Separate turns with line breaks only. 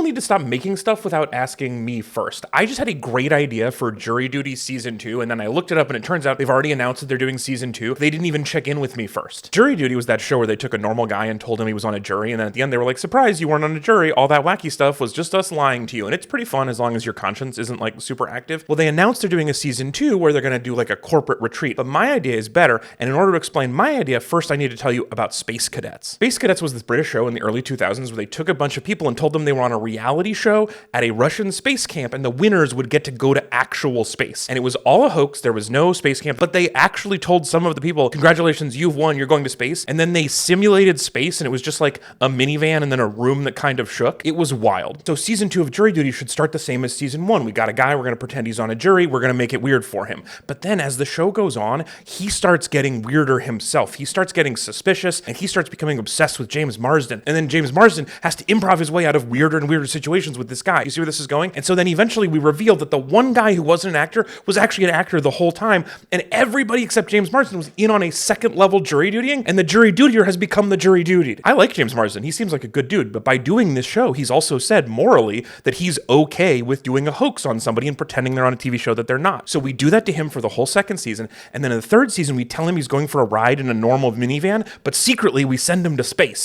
need to stop making stuff without asking me first. I just had a great idea for Jury Duty Season 2, and then I looked it up, and it turns out they've already announced that they're doing Season 2. They didn't even check in with me first. Jury Duty was that show where they took a normal guy and told him he was on a jury, and then at the end they were like, surprise, you weren't on a jury. All that wacky stuff was just us lying to you. And it's pretty fun as long as your conscience isn't like super active. Well, they announced they're doing a Season 2 where they're going to do like a corporate retreat. But my idea is better, and in order to explain my idea, first I need to tell you about Space Cadets. Space Cadets was this British show in the early 2000s where they took a bunch of people and told them they were on a reality show at a Russian space camp, and the winners would get to go to actual space. And it was all a hoax. There was no space camp, but they actually told some of the people, congratulations, you've won, you're going to space. And then they simulated space, and it was just like a minivan and then a room that kind of shook. It was wild. So Season 2 of Jury Duty should start the same as Season 1. We got a guy, we're going to pretend he's on a jury, we're going to make it weird for him. But then as the show goes on, he starts getting weirder himself. He starts getting suspicious, and he starts becoming obsessed with James Marsden. And then James Marsden has to improv his way out of weirder and weirder situations with this guy. You see where this is going? And so then eventually we revealed that the one guy who wasn't an actor was actually an actor the whole time, and everybody except James Marsden was in on a second level jury dutying, and the jury dutier has become the jury dutied. I like James Marsden. He seems like a good dude, but by doing this show, he's also said morally that he's okay with doing a hoax on somebody and pretending they're on a TV show that they're not. So we do that to him for the whole second season, and then in the third season, we tell him he's going for a ride in a normal minivan, but secretly we send him to space.